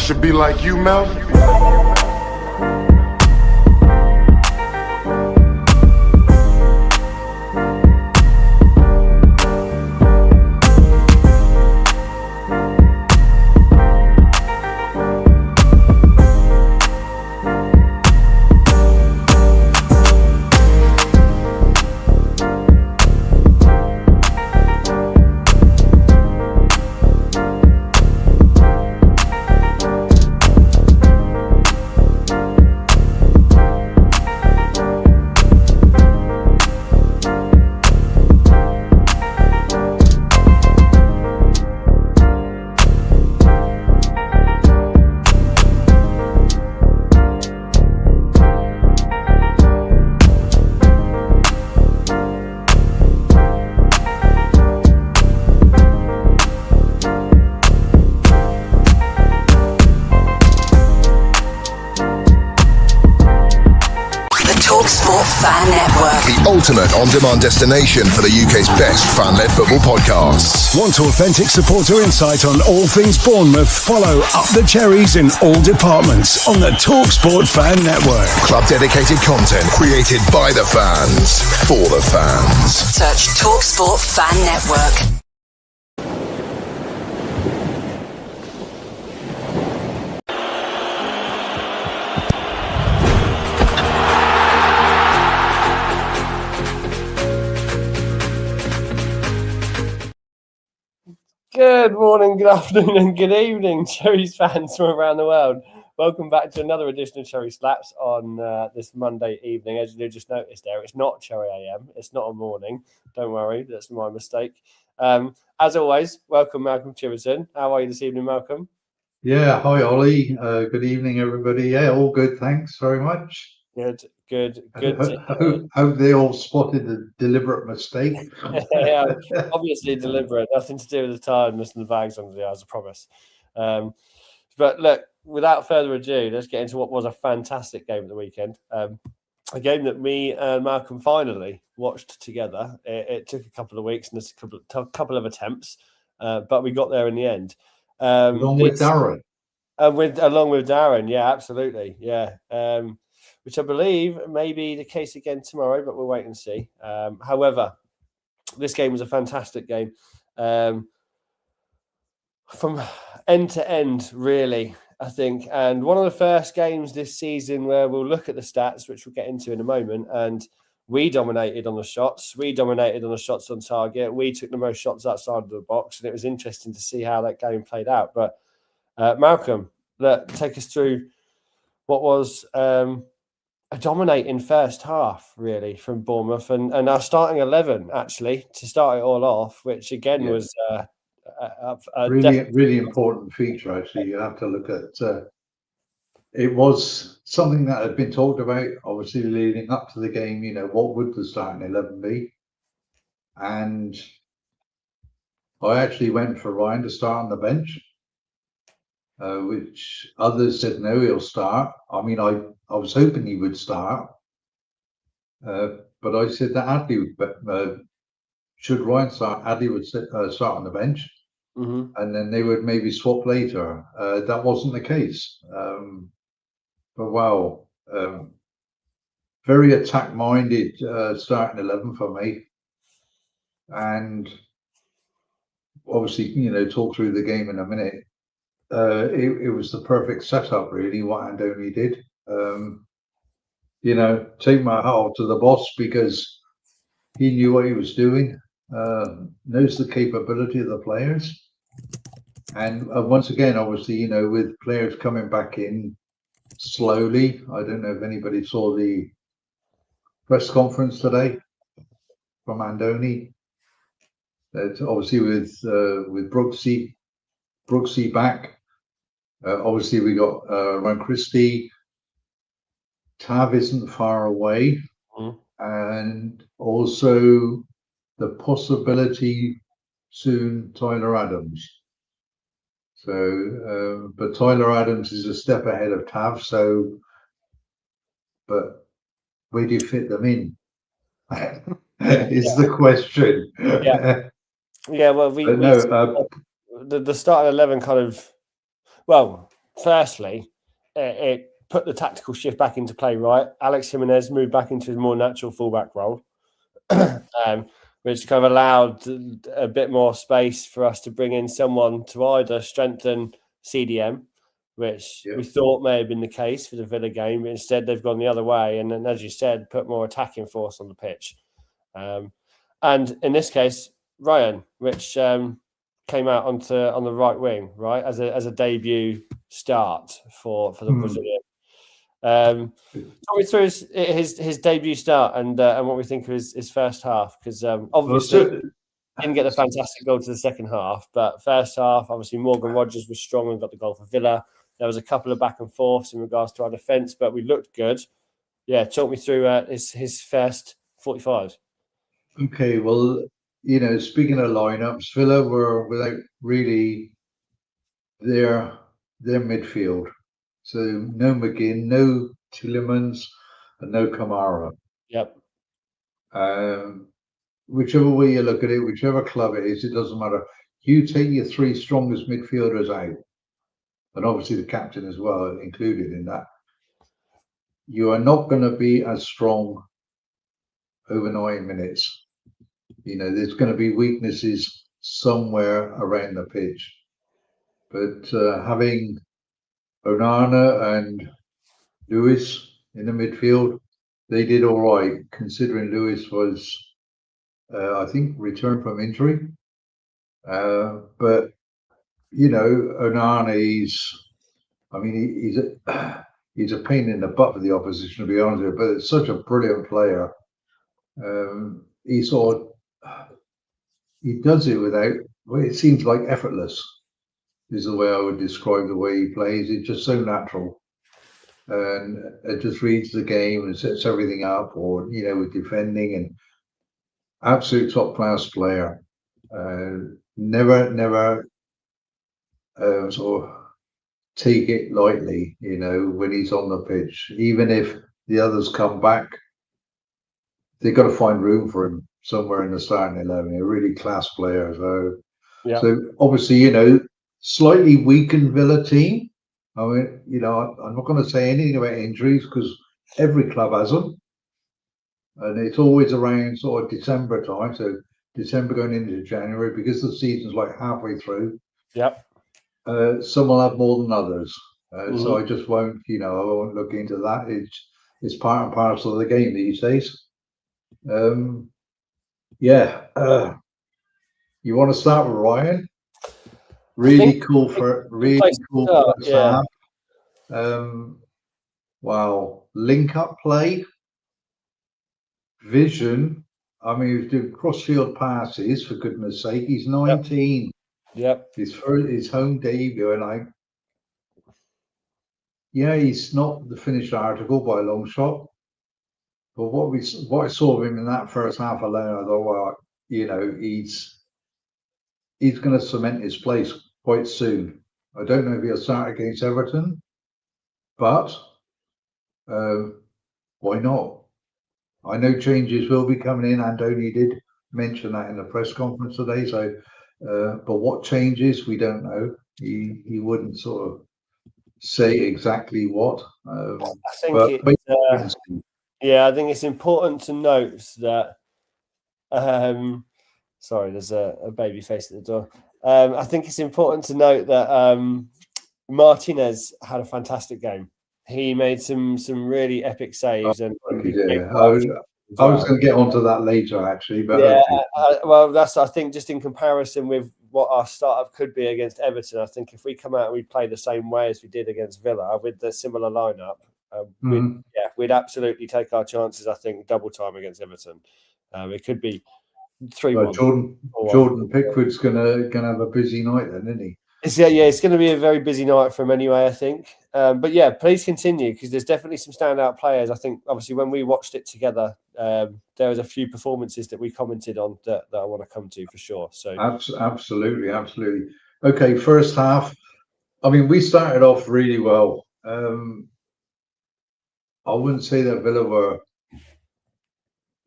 should be like you, Mel? The ultimate on-demand destination for the UK's best fan-led football podcasts. Want authentic supporter insight on all things Bournemouth? Follow Up the Cherries in all departments on the TalkSport Fan Network. Club-dedicated content created by the fans, for the fans. Search TalkSport Fan Network. Good morning, good afternoon, and good evening, Cherries fans from around the world. Welcome back to another edition of Cherry Slaps on this Monday evening. As you just noticed there, it's not Cherry AM, it's not a morning. Don't worry, that's my mistake. As always, welcome Malcolm Chiverton. How are you this evening, Malcolm? Yeah, hi Ollie. Good evening, everybody. Yeah, all good. Thanks very much. Good. Hope they all spotted the deliberate mistake. Yeah, obviously deliberate. Nothing to do with the tiredness and the bags under the eyes, I promise. But look, without further ado, let's get into what was a fantastic game at the weekend. A game that me and Malcolm finally watched together. It took a couple of weeks and a couple of attempts, but we got there in the end. Along with Darren. Along with Darren, yeah, absolutely, yeah. Which I believe may be the case again tomorrow, but we'll wait and see. However, this game was a fantastic game. From end to end, really, I think. And one of the first games this season where we'll look at the stats, which we'll get into in a moment, and we dominated on the shots. We dominated on the shots on target. We took the most shots outside of the box, and it was interesting to see how that game played out. But Malcolm, take us through what was a dominating first half, really, from Bournemouth, and our starting 11, actually, to start it all off, which again was a really important feature. Actually, you have to look at. It was something that had been talked about, obviously, leading up to the game. You know, what would the starting 11 be? And I actually went for Ryan to start on the bench, which others said no, he'll start. I mean, I was hoping he would start, but I said that Adley would. Should Ryan start, Adley would start on the bench, and then they would maybe swap later. That wasn't the case. But wow, very attack-minded starting 11 for me, and obviously, you know, talk through the game in a minute. It was the perfect setup, really, what Andoni did. You know, take my hat off to the boss because he knew what he was doing, knows the capability of the players. And once again, obviously, you know, with players coming back in slowly, I don't know if anybody saw the press conference today from Andoni. Obviously, with Brooksy back. Obviously, we got Ron Christie. Tav isn't far away, and also the possibility soon Tyler Adams. So, but Tyler Adams is a step ahead of Tav. So, but where do you fit them in? Is the question. Yeah. Well, the starting 11 kind of. Well, firstly, it put the tactical shift back into play, right? Alex Jimenez moved back into his more natural fullback role, which kind of allowed a bit more space for us to bring in someone to either strengthen CDM, which we thought may have been the case for the Villa game, but instead they've gone the other way. And then, as you said, put more attacking force on the pitch. And in this case, Ryan, which came out on the right wing, right, as a debut start for the Brazilian. Talk me through his debut start and what we think of his first half, because obviously didn't get the fantastic goal to the second half, but first half, obviously Morgan Rogers was strong and got the goal for Villa. There was a couple of back and forths in regards to our defence, but we looked good. Yeah, talk me through his first 45. Okay, well, speaking of lineups, Villa were without really their midfield. So no McGinn, no Tielemans, and no Kamara. Yep. Whichever way you look at it, whichever club it is, it doesn't matter. You take your three strongest midfielders out, and obviously the captain as well included in that. You are not going to be as strong over 9 minutes. There's going to be weaknesses somewhere around the pitch. But having Onana and Lewis in the midfield, they did all right, considering Lewis was, I think, returned from injury. But Onana, he's a pain in the butt for the opposition, to be honest with you. But it's such a brilliant player. He does it without. Well, it seems like effortless is the way I would describe the way he plays. It's just so natural. And it just reads the game and sets everything up, or with defending, and absolute top class player. Never sort of take it lightly, when he's on the pitch. Even if the others come back, they've got to find room for him somewhere in the starting 11. A really class player. So obviously, slightly weakened Villa team. I mean, I'm not going to say anything about injuries because every club has them, and it's always around sort of December time. So December going into January, because the season's like halfway through. Yep. Some will have more than others. So I just won't, I won't look into that. It's part and parcel of the game these days. You want to start with Ryan? Really cool first half. Wow, link up play, vision. I mean, he was doing cross-field passes, for goodness sake. He's 19. Yep. His home debut, and he's not the finished article by a long shot. But what I saw of him in that first half alone, I thought, well, he's going to cement his place quite soon. I don't know if he'll start against Everton, but why not? I know changes will be coming in. Andoni did mention that in the press conference today. So, but what changes, we don't know. He wouldn't sort of say exactly what. I think I think it's important to note that. Sorry, there's a baby face at the door. I think it's important to note that Martinez had a fantastic game. He made some really epic saves, and I was going to get onto that later, actually. But I think just in comparison with what our startup could be against Everton, I think if we come out and we play the same way as we did against Villa with the similar lineup, we'd absolutely take our chances. I think double time against Everton. It could be 3-1. Jordan Pickford's gonna have a busy night then, isn't he? It's going to be a very busy night for him anyway, I think. But yeah, please continue, because there's definitely some standout players. I think, obviously, when we watched it together, there was a few performances that we commented on that I want to come to for sure. So absolutely. Okay, first half. I mean, we started off really well. I wouldn't say that Villa were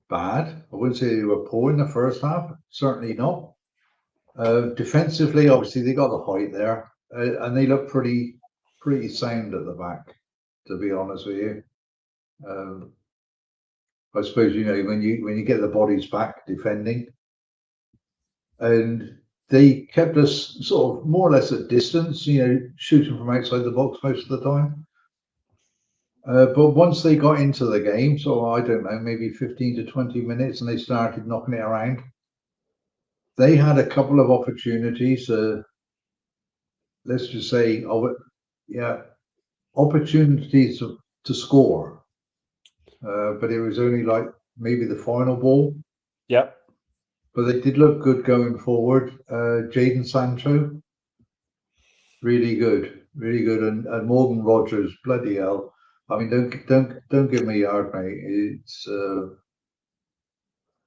bad. I wouldn't say they were poor in the first half. Certainly not. Defensively, obviously, they got the height there, and they look pretty pretty sound at the back, to be honest with you. I suppose, when you get the bodies back defending, and they kept us sort of more or less at distance, shooting from outside the box most of the time. But once they got into the game, so I don't know, maybe 15 to 20 minutes, and they started knocking it around, they had a couple of opportunities. Let's just say, opportunities to score. But it was only like maybe the final ball. Yep. But they did look good going forward. Jadon Sancho, really good, and Morgan Rogers, bloody hell. I mean, don't give me a yard, mate. It's.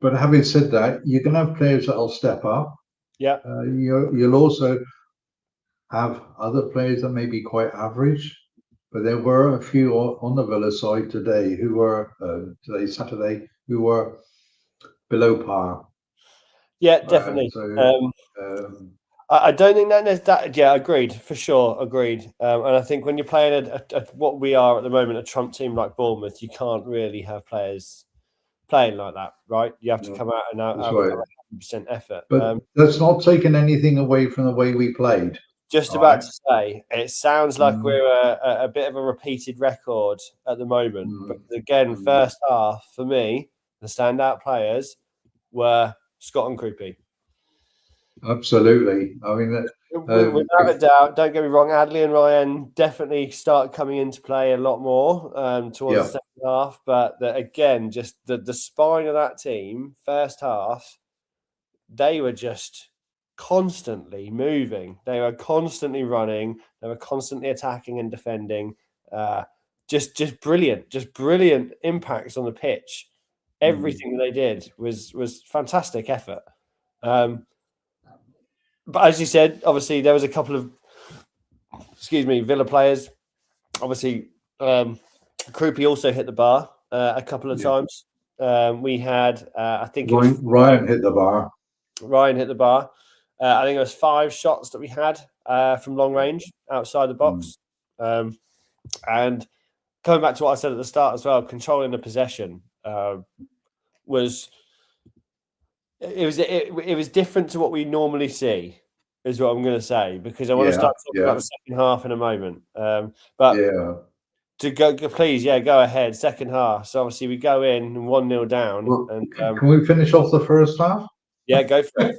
But having said that, you can have players that'll step up. Yeah. You'll also have other players that may be quite average. But there were a few on the Villa side today who were Saturday, who were below par. Yeah, definitely. I don't think that. Yeah, agreed for sure. Agreed. And I think when you're playing at what we are at the moment, a trump team like Bournemouth, you can't really have players playing like that, right? You have to come out and have 100% effort. But that's not taking anything away from the way we played. Just about to say, it sounds like we're a bit of a repeated record at the moment. But again, first half, for me, the standout players were Scott and Kroupi. Absolutely. I mean, without a doubt, don't get me wrong, Adley and Ryan definitely start coming into play a lot more towards the second half. But again, just the spine of that team, first half, they were just constantly moving. They were constantly running. They were constantly attacking and defending. Just brilliant impacts on the pitch. Everything that they did was fantastic effort. But as you said, obviously there was a couple of Villa players. Obviously, Kroupi also hit the bar a couple of times. We had, I think, Ryan hit the bar. Ryan hit the bar. I think it was 5 shots that we had from long range outside the box. And coming back to what I said at the start as well, controlling the possession was different to what we normally see, is what I'm going to say, because I want to start talking about the second half in a moment. To go, please, go ahead. Second half. So obviously we go in 1-0 down. Well, and can we finish off the first half? Yeah, go for it.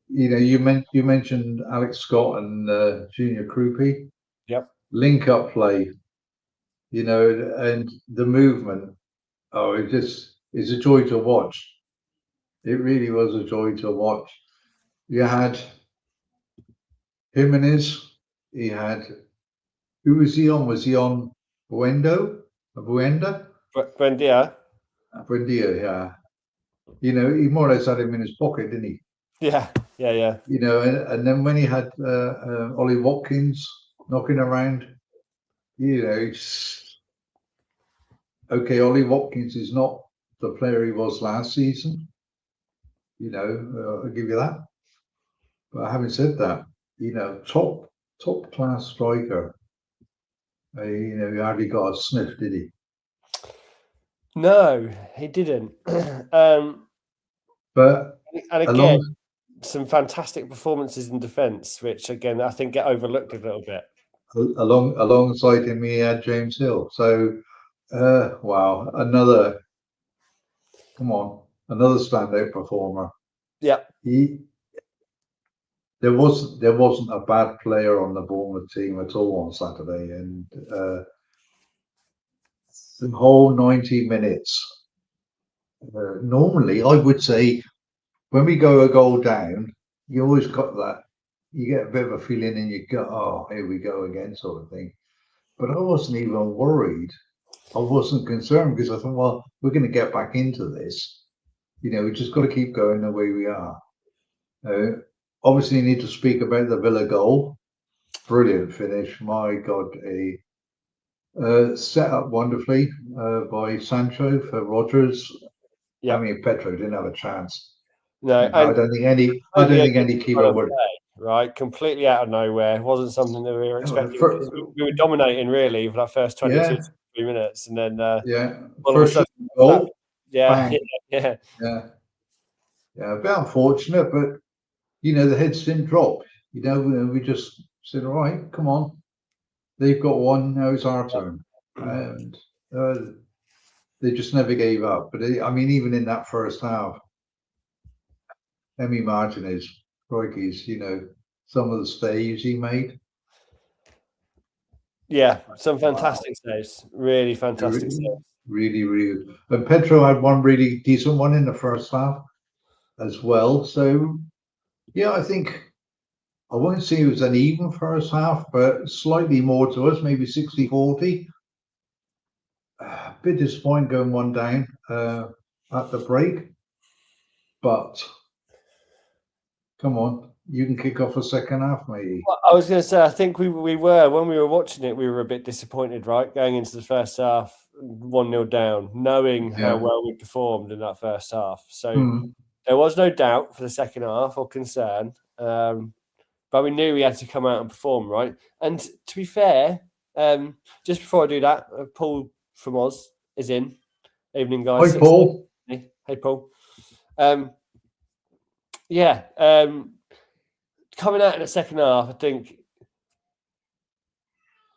You mentioned Alex Scott and Junior Kroupi. Yep. Link up play, and the movement. Oh, it's a joy to watch. It really was a joy to watch. You had Jimenez. He had. Who was he on? Was he on Buendia? Buendia, yeah. He more or less had him in his pocket, didn't he? Yeah. And then when he had Ollie Watkins knocking around, Ollie Watkins is not the player he was last season. I'll give you that. But having said that, top class striker. He hardly got a sniff, did he? No, he didn't. But again, some fantastic performances in defence, which again I think get overlooked a little bit. Alongside him, he had James Hill. So, wow, another standout performer. Yeah. There wasn't a bad player on the Bournemouth team at all on Saturday, and the whole 90 minutes. Normally, I would say, when we go a goal down, you always got that. You get a bit of a feeling in your gut, oh, here we go again, sort of thing. But I wasn't even worried. I wasn't concerned, because I thought, well, we're going to get back into this. We just got to keep going the way we are. Obviously, you need to speak about the Villa goal. Brilliant finish. My God, set up wonderfully by Sancho for Rogers. Yeah. I mean, Petro didn't have a chance. No, I don't think any keeper would. right? Completely out of nowhere. It wasn't something that we were expecting. We were dominating really for that first 22 3 minutes, and then all of a sudden, goal, yeah. A bit unfortunate, but the heads didn't drop. We just said, all right, come on, they've got one, now it's our turn, and they just never gave up. But even in that first half, Emi Martinez, crikey's, some of the saves he made. Yeah, some fantastic saves. Really fantastic saves. Really, really good. And Pedro had one really decent one in the first half as well. So, I think I won't say it was an even first half, but slightly more to us, maybe 60-40. A bit disappointing going one down at the break. But come on, you can kick off a second half, maybe. Well, I was going to say, I think we were, when we were watching it, we were a bit disappointed, right? Going into the first half, 1-0 down, knowing how well we performed in that first half. So there was no doubt for the second half or concern. But we knew we had to come out and perform, right? And to be fair, just before I do that, Paul from Oz is in. Evening, guys. Hi, Paul. Hey, Paul. Coming out in the second half, I think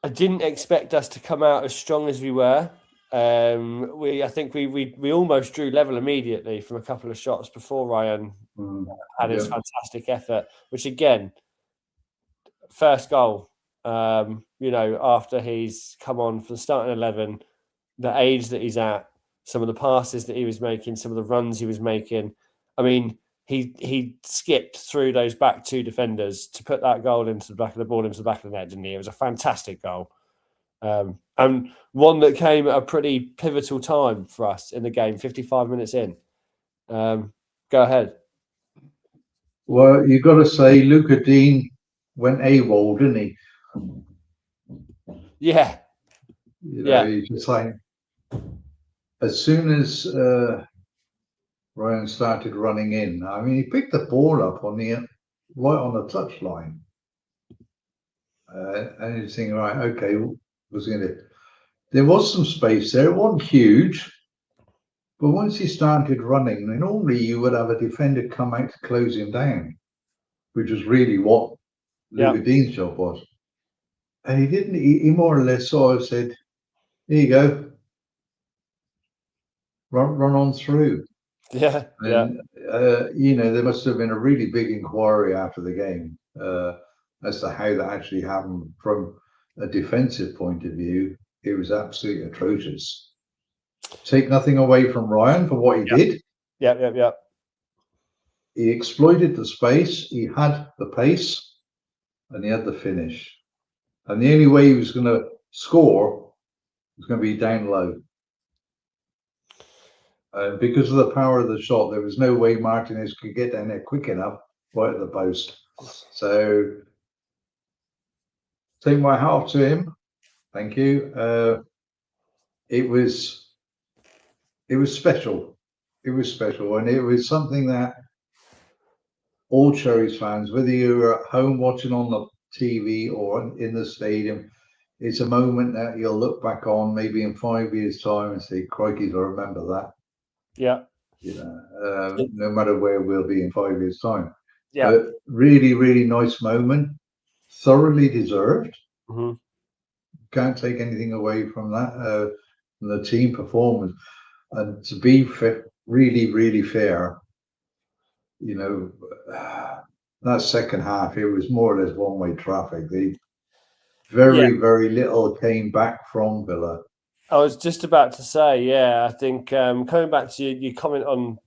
I didn't expect us to come out as strong as we were. I think we almost drew level immediately from a couple of shots before Rayan had his fantastic effort, which again, first goal, after he's come on for the starting 11, the age that he's at, some of the passes that he was making, some of the runs he was making. I mean, he skipped through those back two defenders to put that goal into the back of the ball, into the back of the net, didn't he? It was a fantastic goal. And one that came at a pretty pivotal time for us in the game, 55 minutes in. Go ahead. Well, you've got to say Luca Dean went AWOL, didn't he? Yeah. He's just like, as soon as Ryan started running in, he picked the ball up right on the touchline. And he's thinking, right, okay, there was some space there. It wasn't huge. But once he started running, then normally you would have a defender come out to close him down, which was really what Luca Dean's job was. And he didn't. He more or less sort of said, "Here you go, run on through." Yeah, and, there must have been a really big inquiry after the game as to how that actually happened. From a defensive point of view, it was absolutely atrocious. Take nothing away from Rayan for what he did. Yeah. He exploited the space. He had the pace, and he had the finish. And the only way he was going to score was going to be down low. Because of the power of the shot, there was no way Martinez could get down there quick enough right at the post. So, take my hat off to him. Thank you. It was special. It was special, and it was something that all Cherries fans, whether you're at home watching on the TV or in the stadium, it's a moment that you'll look back on maybe in 5 years' time and say, "Crikey, I remember that." Yeah. No matter where we'll be in 5 years' time. Yeah. But really, really nice moment. Thoroughly deserved. Mm-hmm. Can't take anything away from that, from the team performance. And to be really, really fair, that second half, it was more or less one-way traffic. Very little came back from Villa. I was just about to say, I think coming back to your comment on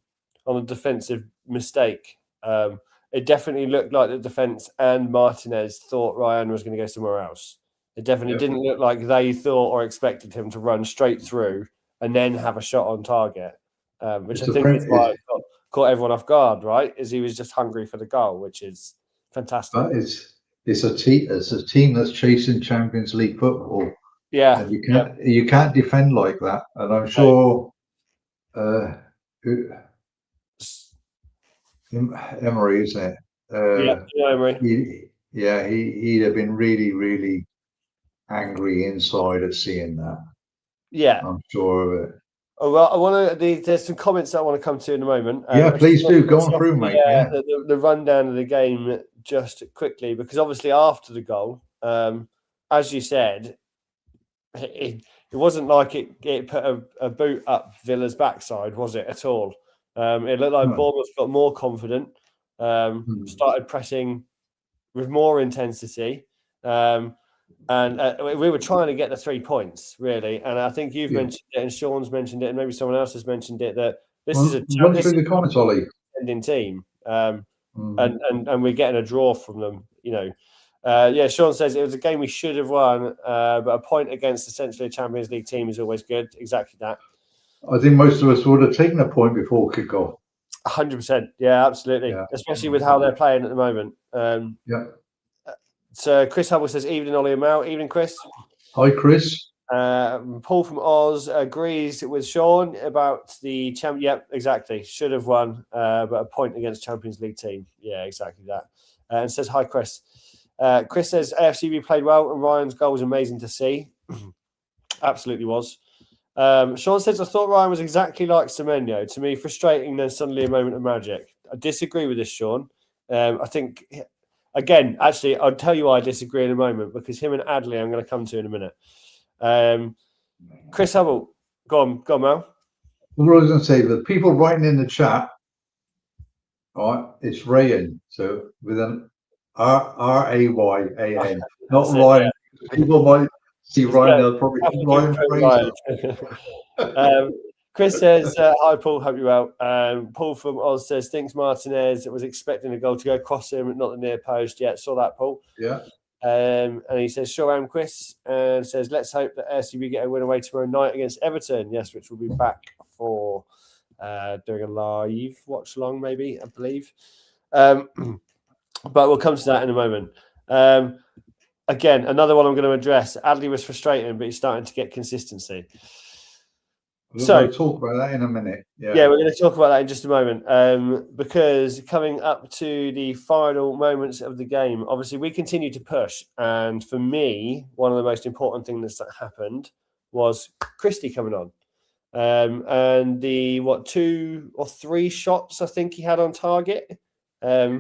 a defensive mistake, it definitely looked like the defence and Martinez thought Rayan was going to go somewhere else. It definitely didn't look like they thought or expected him to run straight through and then have a shot on target, which I think is why it caught everyone off guard, right? As he was just hungry for the goal, which is fantastic. But it's a team that's chasing Champions League football. Yeah, and you can't defend like that. And I'm sure Emery, isn't it? he'd have been really, really angry inside at seeing that. Yeah, I'm sure of it. Oh, well, I want to. There's some comments that I want to come to in a moment. Please do. Go on through, mate. The rundown of the game just quickly, because obviously after the goal, as you said, it wasn't like it put a boot up Villa's backside, was it at all? It looked like Bournemouth got more confident, started pressing with more intensity. And we were trying to get the 3 points, really. And I think you've mentioned it, and Sean's mentioned it, and maybe someone else has mentioned it, that this is a through the comments, Ollie. Team. And we're getting a draw from them, Sean says it was a game we should have won, but a point against essentially a Champions League team is always good. Exactly that. I think most of us would have taken a point before kick-off. 100%. Yeah, absolutely. Yeah. Especially with how they're playing at the moment. So Chris Hubble says, evening, Ollie and Mel. Evening, Chris. Hi, Chris. Paul from Oz agrees with Sean about the champ. Yep, exactly. Should have won, but a point against Champions League team. Yeah, exactly that. And says, hi, Chris. Chris says, AFCB played well and Ryan's goal was amazing to see. Absolutely was. Sean says, I thought Ryan was exactly like Semenyo. To me, frustrating, then suddenly a moment of magic. I disagree with this, Sean. I think... Again, actually, I'll tell you why I disagree in a moment, because him and Adley I'm going to come to in a minute. Chris Hubble, go on, Mel. What I was going to say, the people writing in the chat, all right, it's Rayan, so with an Rayan, not Ryan. Yeah. People might see Ryan, they'll probably Ryan Fraser. Chris says, hi, Paul, hope you're well. Paul from Oz says, thinks Martinez was expecting a goal to go across him, not the near post. Yeah, saw that, Paul. Yeah. And he says, sure am, Chris. And says, let's hope that AFCB get a win away tomorrow night against Everton. Yes, which will be back for doing a live watch along, maybe, I believe. But we'll come to that in a moment. Again, another one I'm going to address. Adley was frustrating, but he's starting to get consistency. We'll talk about that in a minute. Yeah, we're going to talk about that in just a moment, because coming up to the final moments of the game, obviously we continue to push. And for me, one of the most important things that happened was Christie coming on. And the, 2 or 3 shots I think he had on target. 3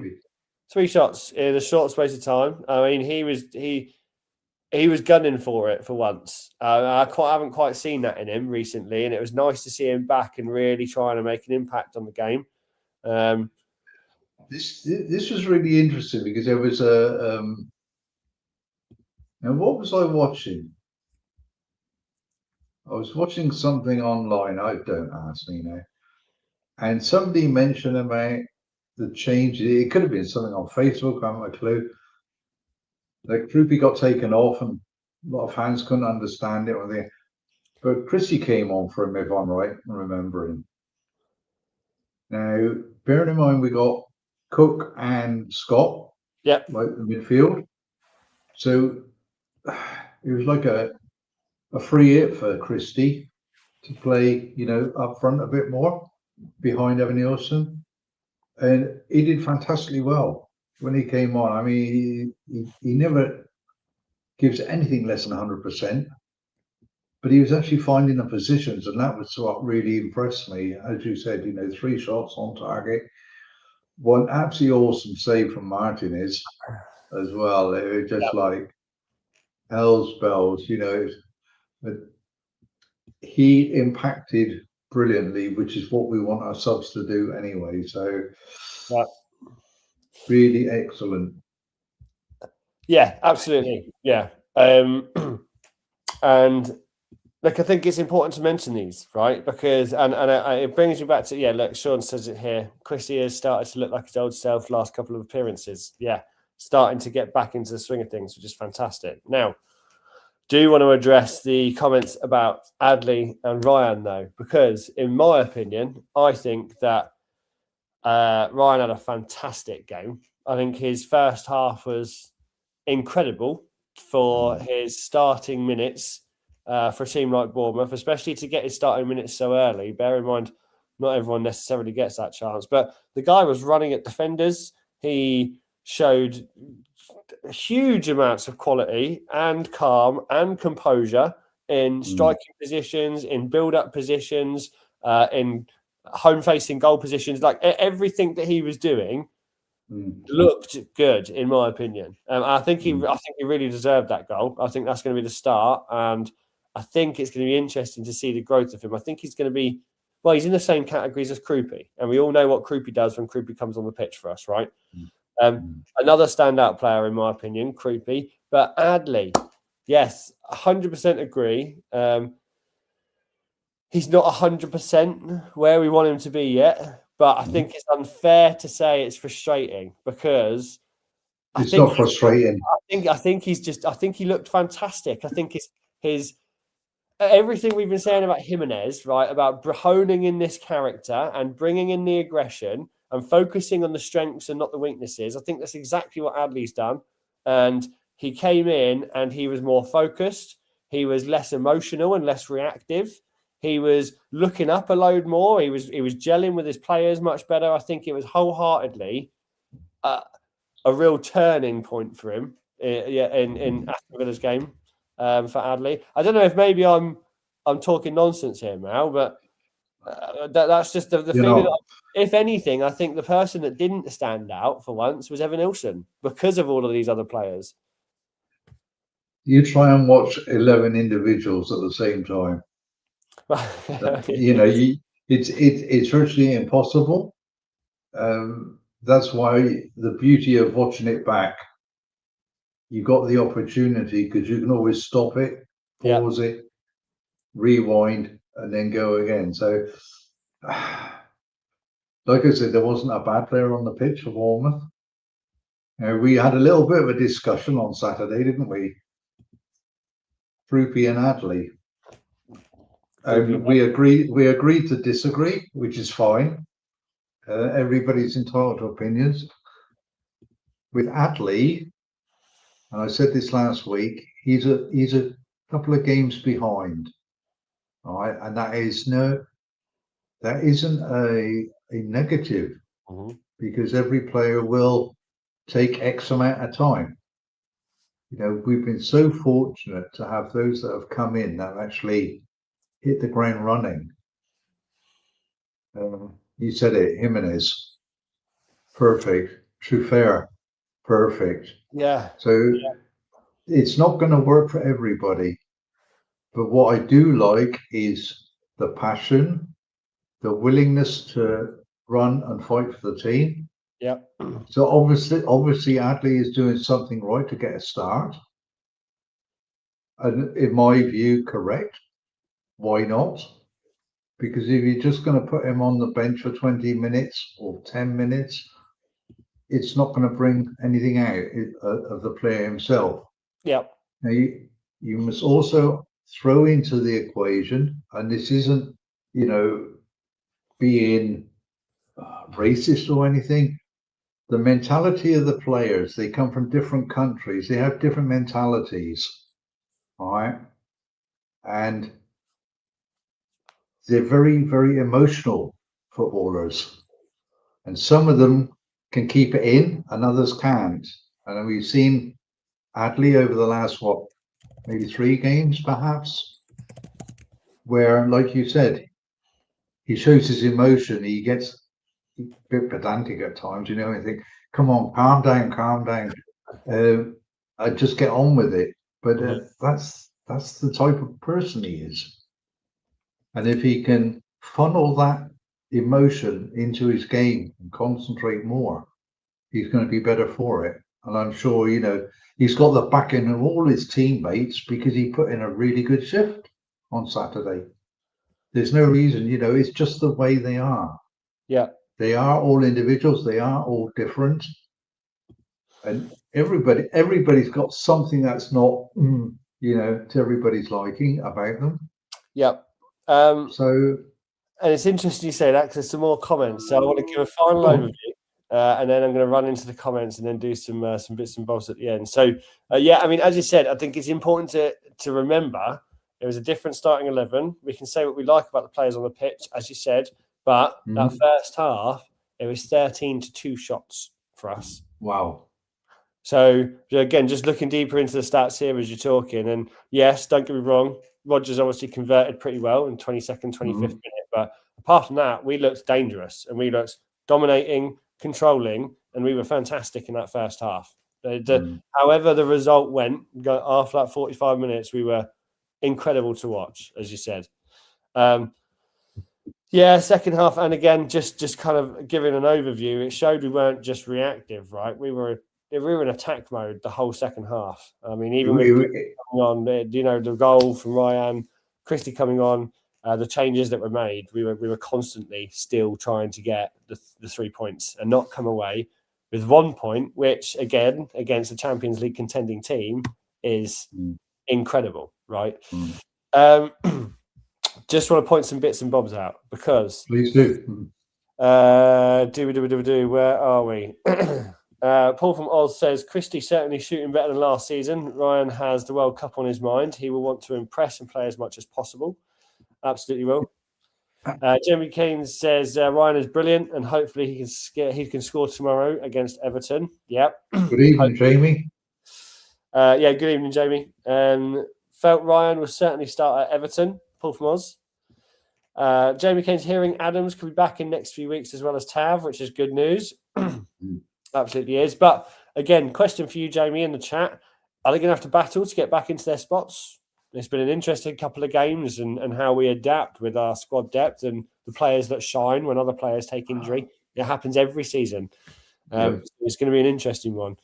shots in a short space of time. I mean, he was gunning for it for once. I haven't quite seen that in him recently, and it was nice to see him back and really trying to make an impact on the game. This was really interesting because there was a. Now, what was I watching? I was watching something online. I don't ask me now. And somebody mentioned about the change. It could have been something on Facebook. I haven't a clue. Like Kroupi got taken off, and a lot of fans couldn't understand it. But Christie came on for him, if I'm right in remembering. Now, bearing in mind, we got Cook and Scott, like the midfield. So it was like a free hit for Christie to play, up front a bit more behind Evan Nielsen, and he did fantastically well when he came on. I mean, he never gives anything less than 100%, but he was actually finding the positions, and that was what really impressed me. As you said, 3 shots on target, one absolutely awesome save from Martinez as well. It was just like hell's bells, but he impacted brilliantly, which is what we want our subs to do anyway. So really excellent. Yeah, absolutely. Yeah. And look, I think it's important to mention these, right? Because and it brings me back to look, Sean says it here. Christie has started to look like his old self last couple of appearances. Yeah, starting to get back into the swing of things, which is fantastic. Now, do you want to address the comments about Adley and Ryan though? Because in my opinion, I think that Ryan had a fantastic game. I think his first half was incredible for his starting minutes for a team like Bournemouth, especially to get his starting minutes so early. Bear in mind, not everyone necessarily gets that chance, but the guy was running at defenders. He showed huge amounts of quality and calm and composure in striking positions, in build-up positions, in home-facing goal positions. Like everything that he was doing looked good, in my opinion. I think he really deserved that goal. I think that's going to be the start, and I think it's going to be interesting to see the growth of him. I think he's going to be, well, he's in the same categories as Kroupi, and we all know what Kroupi does when Kroupi comes on the pitch for us, right? Another standout player, in my opinion, Kroupi, but Adley, yes, 100% agree. He's not 100% where we want him to be yet, but I think it's unfair to say it's frustrating because it's not frustrating. I think he looked fantastic. I think his everything we've been saying about Jimenez, right, about honing in this character and bringing in the aggression and focusing on the strengths and not the weaknesses. I think that's exactly what Adley's done. And he came in and he was more focused. He was less emotional and less reactive. He was looking up a load more. He was gelling with his players much better. I think it was wholeheartedly a real turning point for him in Aston Villa's game for Adley. I don't know if maybe I'm talking nonsense here now, but that's just the feeling. If anything, I think the person that didn't stand out for once was Evan Nilsson because of all of these other players. You try and watch 11 individuals at the same time. It's virtually impossible. That's why the beauty of watching it back, you got the opportunity because you can always stop it, pause it, rewind, and then go again. So, like I said, there wasn't a bad player on the pitch for Bournemouth. We had a little bit of a discussion on Saturday, didn't we? Kroupi and Adley. We agreed to disagree, which is fine. Everybody's entitled to opinions. With Adley, and I said this last week, he's a couple of games behind. All right, and that isn't a negative because every player will take X amount of time. We've been so fortunate to have those that have come in that have actually hit the ground running. You said it, Jimenez, perfect. Trufair, perfect. Yeah. So it's not going to work for everybody. But what I do like is the passion, the willingness to run and fight for the team. Yeah. So obviously Adley is doing something right to get a start. And in my view, correct. Why not? Because if you're just going to put him on the bench for 20 minutes or 10 minutes, it's not going to bring anything out of the player himself. Yeah. Now, you must also throw into the equation, and this isn't, being racist or anything, the mentality of the players. They come from different countries. They have different mentalities, all right? And they're very, very emotional footballers. And some of them can keep it in and others can't. And we've seen Adley over the last, maybe 3 games perhaps, where, like you said, he shows his emotion. He gets a bit pedantic at times, and think, come on, calm down. I just get on with it. But that's the type of person he is. And if he can funnel that emotion into his game and concentrate more, he's going to be better for it. And I'm sure, he's got the backing of all his teammates because he put in a really good shift on Saturday. There's no reason, it's just the way they are. Yeah. They are all individuals. They are all different. And everybody's got something that's not, to everybody's liking about them. Yeah. And it's interesting you say that because there's some more comments. So I want to give a final overview, and then I'm going to run into the comments and then do some bits and bobs at the end. So as you said, I think it's important to remember it was a different starting 11. We can say what we like about the players on the pitch, as you said, but that first half it was 13-2 shots for us. Wow. So again, just looking deeper into the stats here as you're talking, and yes, don't get me wrong, Rodgers obviously converted pretty well in 22nd, 25th minute, but apart from that, we looked dangerous and we looked dominating, controlling, and we were fantastic in that first half. However the result went, after that 45 minutes, we were incredible to watch, as you said. Second half, and again, just kind of giving an overview, it showed we weren't just reactive, right? We were in attack mode the whole second half. I mean, even with coming on, the goal from Rayan, Christie coming on, the changes that were made, we were constantly still trying to get the 3 points and not come away with 1 point, which again against the Champions League contending team is incredible, right? Just want to point some bits and bobs out because please do. Where are we? Paul from Oz says Christie certainly shooting better than last season. Rayan has the World Cup on his mind. He will want to impress and play as much as possible. Absolutely will. Jeremy Keynes says Rayan is brilliant and hopefully he can score tomorrow against Everton. Yep. Good evening, Jamie. Good evening, Jamie. Felt Rayan will certainly start at Everton. Paul from Oz. Jamie Keynes hearing Adams could be back in next few weeks as well as Tav, which is good news. Absolutely is. But again, question for you, Jamie, in the chat. Are they going to have to battle to get back into their spots? It's been an interesting couple of games and how we adapt with our squad depth and the players that shine when other players take injury. It happens every season. It's going to be an interesting one.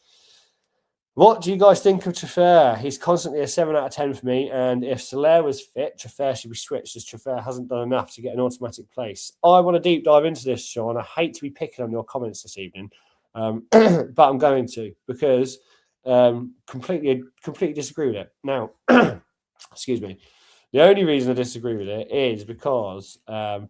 What do you guys think of Trefer? He's constantly a 7 out of 10 for me. And if Soler was fit, Trefer should be switched as Trefer hasn't done enough to get an automatic place. I want to deep dive into this, Sean. I hate to be picking on your comments this evening, but I'm going to because completely disagree with it. Now, excuse me. The only reason I disagree with it is because at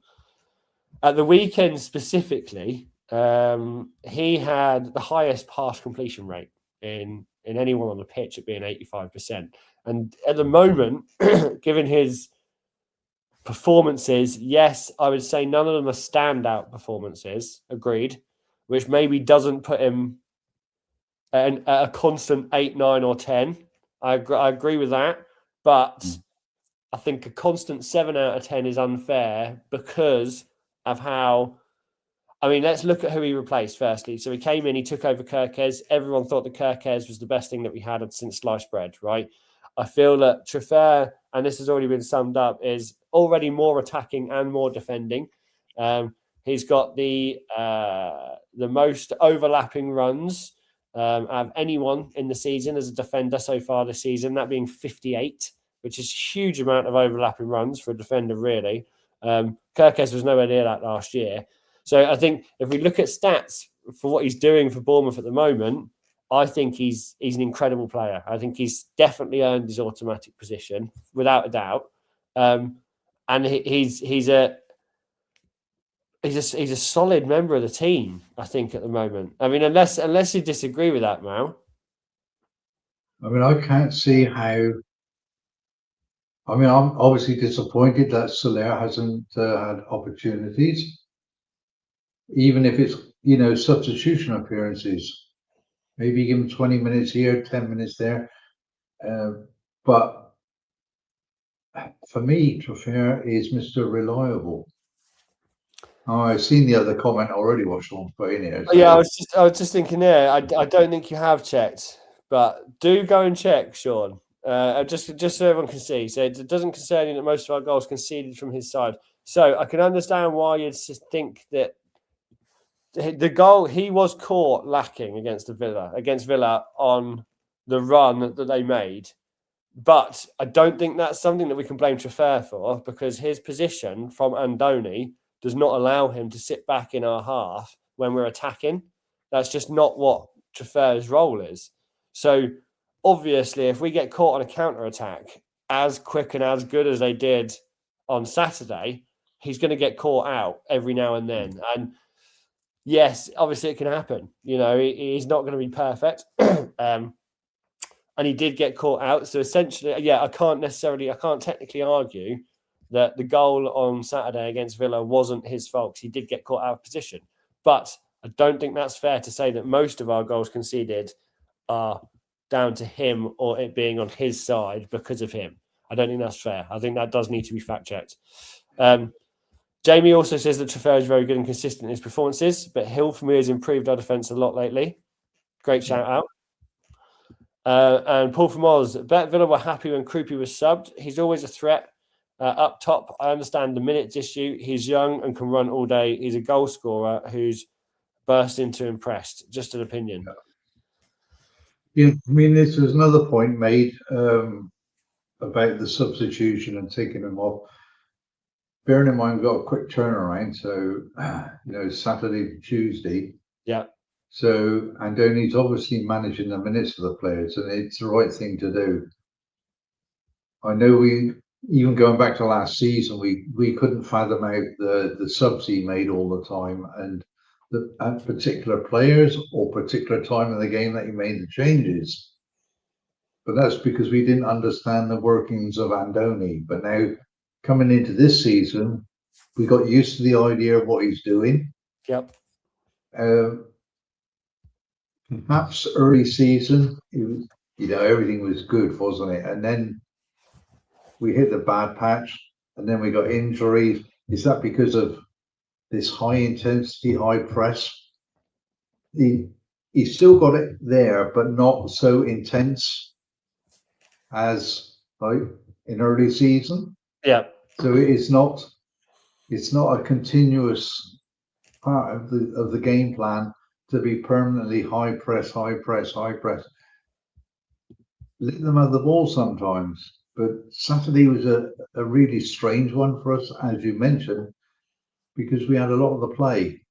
the weekend specifically, he had the highest pass completion rate in anyone on the pitch at being 85%. And at the moment, given his performances, yes, I would say none of them are standout performances, agreed, which maybe doesn't put him at a constant 8, 9 or 10. I agree with that. But I think a constant 7 out of 10 is unfair because of how... I mean, let's look at who he replaced firstly. So he came in, he took over Kirkes. Everyone thought that Kirkes was the best thing that we had since sliced bread, right? I feel that Trefer, and this has already been summed up, is already more attacking and more defending. He's got the most overlapping runs out of anyone in the season as a defender so far this season, that being 58, which is a huge amount of overlapping runs for a defender, really. Kirkes was nowhere near that last year. So I think if we look at stats for what he's doing for Bournemouth at the moment, I think he's an incredible player. I think he's definitely earned his automatic position without a doubt, and he's a solid member of the team. I think at the moment. I mean, unless you disagree with that, Mal. I mean, I can't see how. I mean, I'm obviously disappointed that Soler hasn't had opportunities. Even if it's, substitution appearances, maybe give him 20 minutes here, 10 minutes there. But for me, Trefer is Mr. Reliable. Oh, I've seen the other comment already. What Sean's put in here. So. Yeah, I was just thinking there. I don't think you have checked, but do go and check, Sean. Just so everyone can see. So it doesn't concern you that most of our goals conceded from his side. So I can understand why you'd think that. The goal, he was caught lacking against Villa on the run that they made. But I don't think that's something that we can blame Trefer for because his position from Andoni does not allow him to sit back in our half when we're attacking. That's just not what Trefer's role is. So obviously, if we get caught on a counter-attack as quick and as good as they did on Saturday, he's going to get caught out every now and then. And yes, obviously it can happen. He's not going to be perfect. And he did get caught out. So essentially, I can't technically argue that the goal on Saturday against Villa wasn't his fault. He did get caught out of position. But I don't think that's fair to say that most of our goals conceded are down to him or it being on his side because of him. I don't think that's fair. I think that does need to be fact checked. Jamie also says that Trofeo is very good and consistent in his performances, but Hill for me has improved our defence a lot lately. Great shout out. And Paul from Oz, Bet Villa were happy when Kroupi was subbed. He's always a threat up top. I understand the minutes issue. He's young and can run all day. He's a goal scorer who's burst into impressed. Just an opinion. Yeah, I mean, this was another point made about the substitution and taking him off. Bearing in mind, we've got a quick turnaround, so Saturday, Tuesday. Yeah. So Andoni's obviously managing the minutes of the players, and it's the right thing to do. I know even going back to last season, we couldn't fathom out the subs he made all the time, and at particular players or particular time in the game that he made the changes. But that's because we didn't understand the workings of Andoni. But now, coming into this season, we got used to the idea of what he's doing. Yep. Perhaps early season, it was, everything was good, wasn't it? And then we hit the bad patch, and then we got injuries. Is that because of this high intensity, high press? He's still got it there, but not so intense as like in early season. Yeah. So it's not a continuous part of the game plan to be permanently high press. Let them have the ball sometimes. But Saturday was a really strange one for us, as you mentioned, because we had a lot of the play,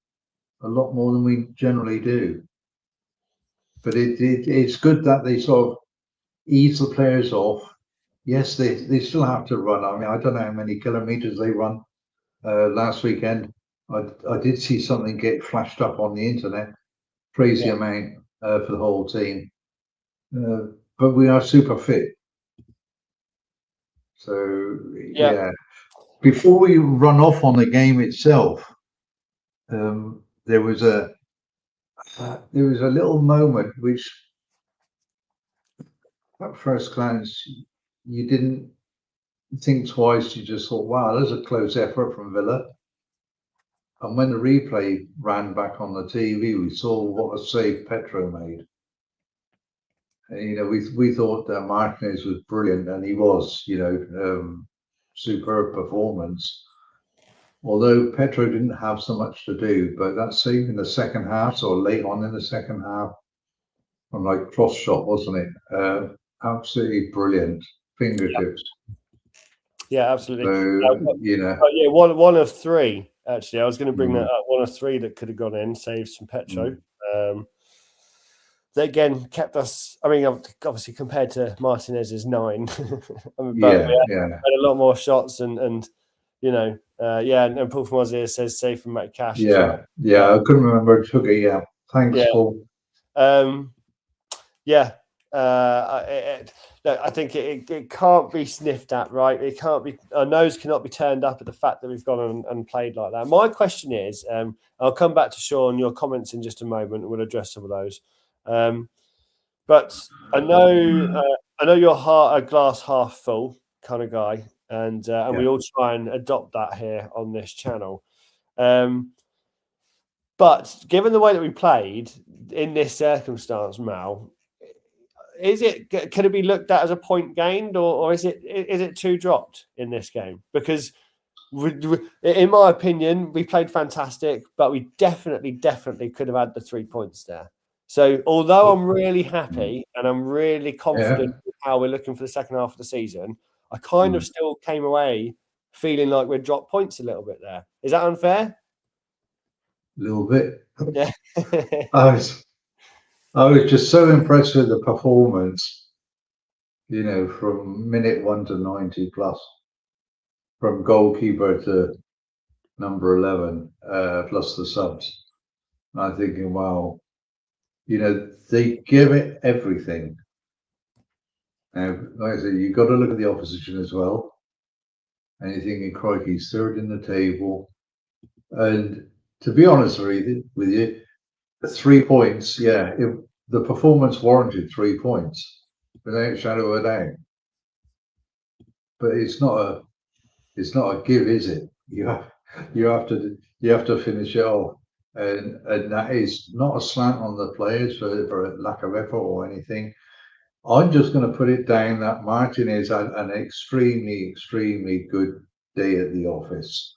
a lot more than we generally do. But it's good that they sort of ease the players off. Yes, they still have to run. I mean, I don't know how many kilometers they run. Last weekend, I did see something get flashed up on the internet. Crazy amount for the whole team. But we are super fit. So, yeah. Before we run off on the game itself, there was a little moment which, at first glance, you didn't think twice. You just thought, wow, there's a close effort from Villa. And when the replay ran back on the TV, we saw what a save Petro made. And, we thought that Martinez was brilliant, and he was, superb performance. Although Petro didn't have so much to do, but that save in the second half, or late on in the second half, from like cross shot, wasn't it? Absolutely brilliant. Fingertips. Yeah, absolutely. So, one of three. Actually, I was going to bring that up. One of three that could have gone in, saves from Petro. That again kept us. I mean, obviously compared to Martinez's 9, we had a lot more shots, and and Paul from Aussie says save from Matt Cash. Yeah, I couldn't remember who took it. Yeah, thanks, Paul. I think it can't be sniffed at, right? It can't be. Our nose cannot be turned up at the fact that we've gone and played like that. My question is, I'll come back to Sean, your comments in just a moment, and we'll address some of those. But I know you're a glass half full kind of guy, and we all try and adopt that here on this channel. But given the way that we played in this circumstance, Mal, can it be looked at as a point gained, or is it 2 dropped in this game? Because in my opinion, we played fantastic, but we definitely could have had the 3 points there. So although I'm really happy and I'm really confident with how we're looking for the second half of the season, I kind of still came away feeling like we'd dropped points a little bit there. Is that unfair? A little bit. Yeah. I was just so impressed with the performance, from minute 1 to 90 plus, from goalkeeper to number 11, plus the subs. And I'm thinking, wow, they give it everything. Now, like I said, you've got to look at the opposition as well. And you're thinking, crikey, he's third in the table. And to be honest with you, 3 points, yeah. The performance warranted 3 points, without a shadow of a doubt. But it's not a give, is it? You have to finish it off, and that is not a slant on the players for a lack of effort or anything. I'm just going to put it down that Martinez had an extremely good day at the office,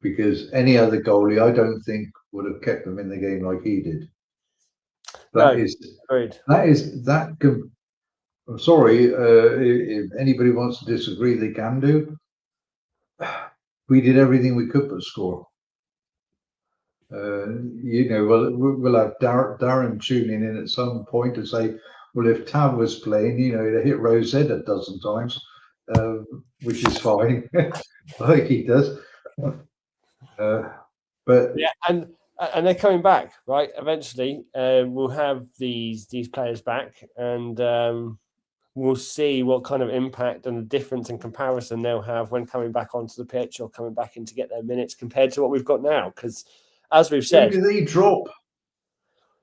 because any other goalie, I don't think, would have kept them in the game like he did. Agreed. I'm sorry, if anybody wants to disagree, they can do. We did everything we could but score. We'll have Darren tuning in at some point to say, well, if Tav was playing, he'd hit Rosette a dozen times, which is fine, like he does. But yeah, and they're coming back, right? Eventually, we'll have these players back, and we'll see what kind of impact and the difference in comparison they'll have when coming back onto the pitch or coming back in to get their minutes compared to what we've got now. Because, as we've said, who do they drop?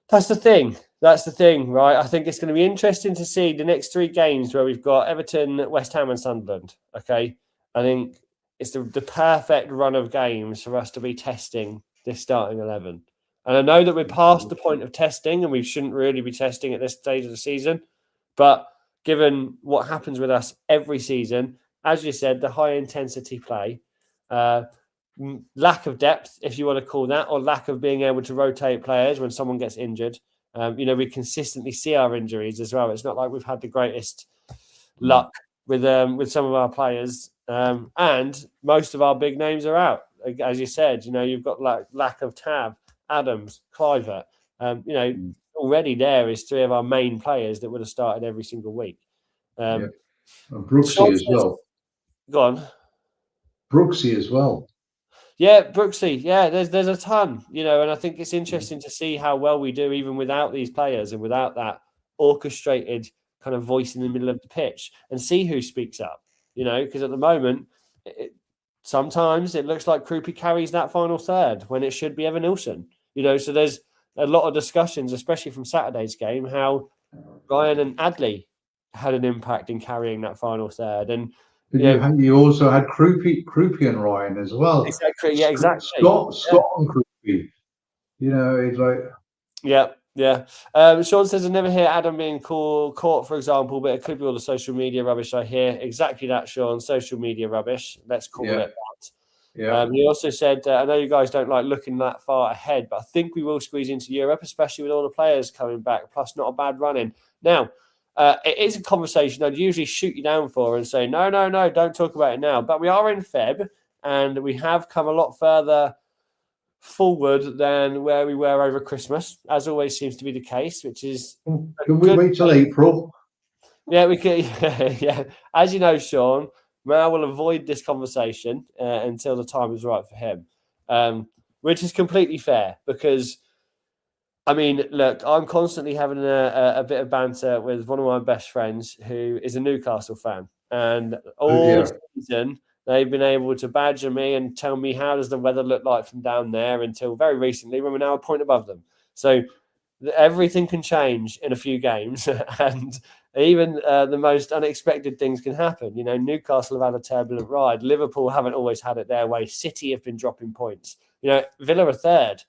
That's the thing. That's the thing, right? I think it's going to be interesting to see the next 3 games where we've got Everton, West Ham, and Sunderland. Okay, I think it's the perfect run of games for us to be testing this starting 11. And I know that we're past the point of testing, and we shouldn't really be testing at this stage of the season. But given what happens with us every season, as you said, the high intensity play, lack of depth, if you want to call that, or lack of being able to rotate players when someone gets injured. We consistently see our injuries as well. It's not like we've had the greatest luck with some of our players, and most of our big names are out. As you said, you've got lack of Tav, Adams, Clivert. Already there is 3 of our main players that would have started every single week. And Brooksy as well. Go on. Brooksy as well. Yeah, Brooksy. Yeah, there's a ton, and I think it's interesting to see how well we do even without these players and without that orchestrated kind of voice in the middle of the pitch, and see who speaks up, because at the moment, sometimes it looks like Kroupi carries that final third when it should be Evan Nilsson, so there's a lot of discussions, especially from Saturday's game, how Ryan and Adley had an impact in carrying that final third. And you also had Kroupi and Ryan as well. Exactly. Yeah, exactly. Scott and Kroupi. It's like. Yeah. Sean says, I never hear Adam being caught, for example, but it could be all the social media rubbish I hear. Exactly that, Sean. Social media rubbish. Let's call it that. Yeah. He also said, I know you guys don't like looking that far ahead, but I think we will squeeze into Europe, especially with all the players coming back, plus not a bad run-in. Now, it is a conversation I'd usually shoot you down for and say, no, don't talk about it now. But we are in Feb, and we have come a lot further forward than where we were over Christmas, as always seems to be the case, which is... Can we wait till April? Yeah, we can. Yeah. As you know, Sean, Mal will avoid this conversation until the time is right for him, which is completely fair because, I mean, look, I'm constantly having a bit of banter with one of my best friends who is a Newcastle fan, and all season they've been able to badger me and tell me how does the weather look like from down there until very recently when we're now a point above them. So everything can change in a few games, and even the most unexpected things can happen. Newcastle have had a turbulent ride. Liverpool haven't always had it their way. City have been dropping points. Villa are third.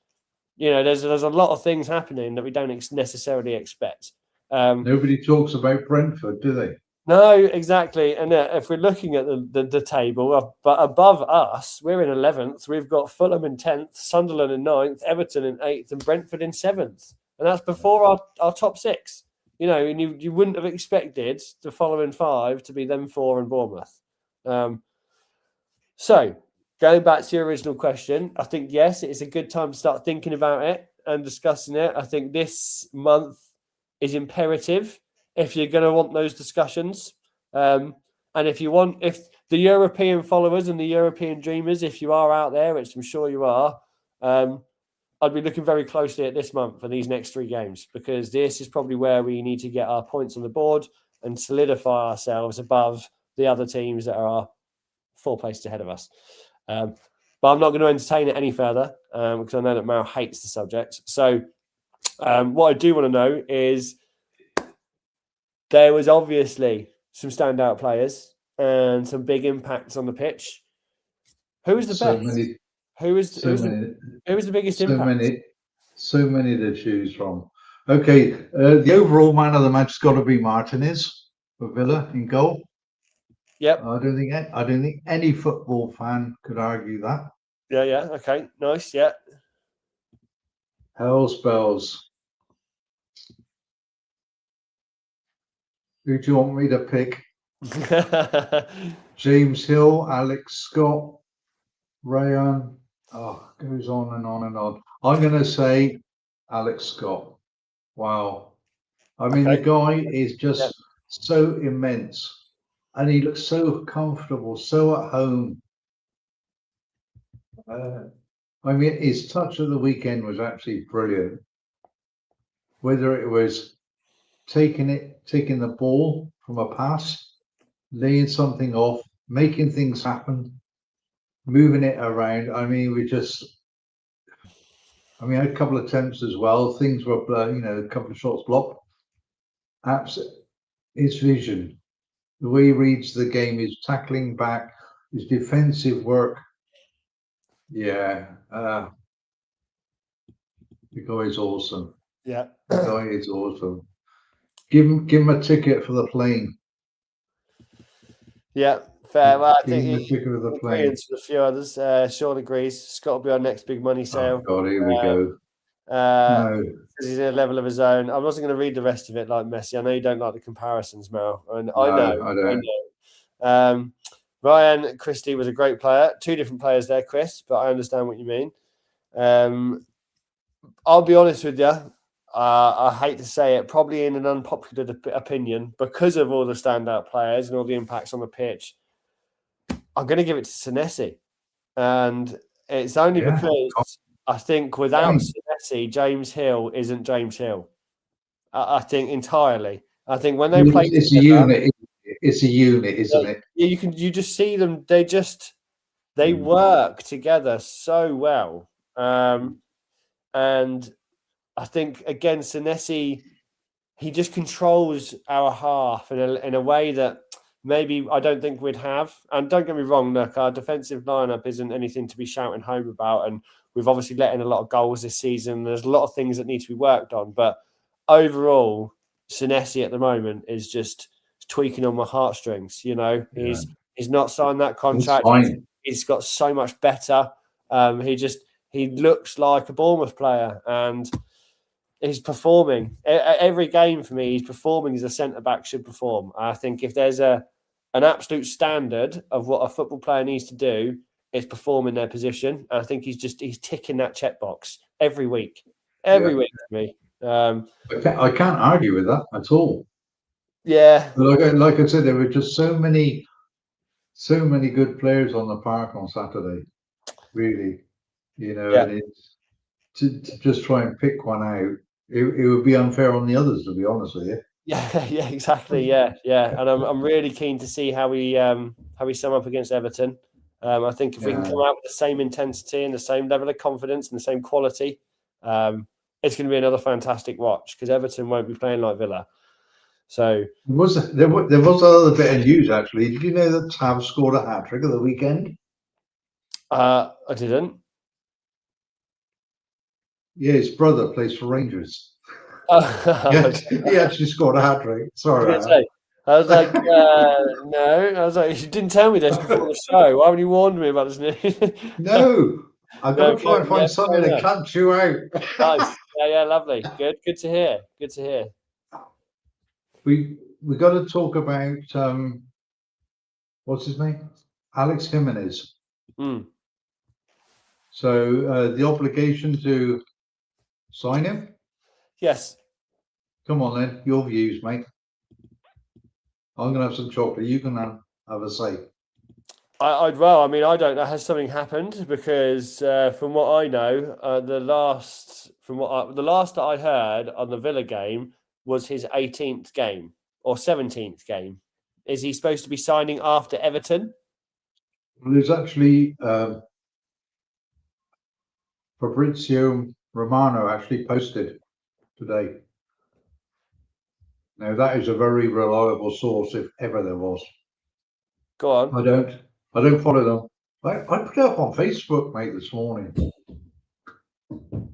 There's a lot of things happening that we don't necessarily expect. Nobody talks about Brentford, do they? No, exactly. And if we're looking at the table, but above us, we're in 11th. We've got Fulham in 10th, Sunderland in 9th, Everton in 8th, and Brentford in 7th. And that's before our top 6. And you wouldn't have expected the following 5 to be them 4 and Bournemouth. So, going back to your original question, I think, yes, it is a good time to start thinking about it and discussing it. I think this month is imperative if you're going to want those discussions. And if the European followers and the European dreamers, if you are out there, which I'm sure you are, I'd be looking very closely at this month for these next 3 games, because this is probably where we need to get our points on the board and solidify ourselves above the other teams that are 4 places ahead of us. But I'm not going to entertain it any further because I know that Mal hates the subject. So What I do want to know is there was obviously some standout players and some big impacts on the pitch. Who was the best? Who was the biggest impact? So many to choose from. Okay, the overall man of the match has got to be Martinez for Villa in goal. Yep. I don't think any football fan could argue that. Yeah. Okay. Nice. Yeah. Hell spells. Who do you want me to pick? James Hill, Alex Scott, Rayan. Oh, goes on and on and on. I'm going to say Alex Scott. Wow. I mean, the guy is just so immense, and he looks so comfortable, so at home. I mean, his touch of the weekend was actually brilliant. Whether it was taking the ball from a pass, laying something off, making things happen, moving it around. I mean, I had a couple of attempts as well. Things were, a couple of shots blocked. His vision, the way he reads the game, his tackling back, his defensive work. Yeah, the guy is awesome. Yeah, the guy is awesome. Give him a ticket for the plane. Yeah, fair. Well, I Give him think a ticket for the he plane. agrees with a few others. Sean agrees. It's got to be our next big money sale. Oh God, here we go. No. He's in a level of his own. I wasn't going to read the rest of it like Messi. I know you don't like the comparisons, Mel. And I know. Ryan Christie was a great player. Two different players there, Chris, but I understand what you mean. I'll be honest with you. I hate to say it, probably in an unpopular opinion, because of all the standout players and all the impacts on the pitch, I'm going to give it to Senesi. And it's only because I think without Senesi, James Hill isn't James Hill. I think entirely. I think when they play it's together, a unit. It's a unit, isn't it? Yeah, you just see them. They work together so well. And I think again, Senesi, he just controls our half in a way that maybe I don't think we'd have. And don't get me wrong, look, our defensive lineup isn't anything to be shouting home about. And we've obviously let in a lot of goals this season. There's a lot of things that need to be worked on. But overall, Senesi at the moment is just tweaking on my heartstrings. He's not signed that contract. He's got so much better. He looks like a Bournemouth player, and he's performing every game for me. He's performing as a centre back should perform. I think if there's an absolute standard of what a football player needs to do, it's perform in their position. And I think he's ticking that checkbox every week for me. I can't argue with that at all. Yeah, like I said, there were just so many good players on the park on Saturday. Really, and it's to just try and pick one out. It would be unfair on the others, to be honest with you. Yeah, exactly. Yeah. And I'm really keen to see how we sum up against Everton. I think if we can come out with the same intensity and the same level of confidence and the same quality, it's going to be another fantastic watch because Everton won't be playing like Villa. So there was another bit of news actually. Did you know that Tav scored a hat-trick at the weekend? I didn't. Yeah, his brother plays for Rangers. He actually scored a hat-trick. Sorry. I was like, no. I was like, you didn't tell me this before the show. Why haven't you warned me about this news? No, I've got to try and find something to cut you out. Nice. Yeah, lovely. Good to hear. We got to talk about what's his name? Alex Jimenez. So the obligation to sign him? Yes. Come on then, your views, mate. I'm going to have some chocolate. You can have a say. I don't know. Has something happened? Because from what I know, the last that I heard on the Villa game was his 18th game or 17th game. Is he supposed to be signing after Everton? Well, there's actually Fabrizio Romano actually posted today. Now that is a very reliable source, if ever there was. Go on. I don't follow them. I put it up on Facebook, mate, this morning.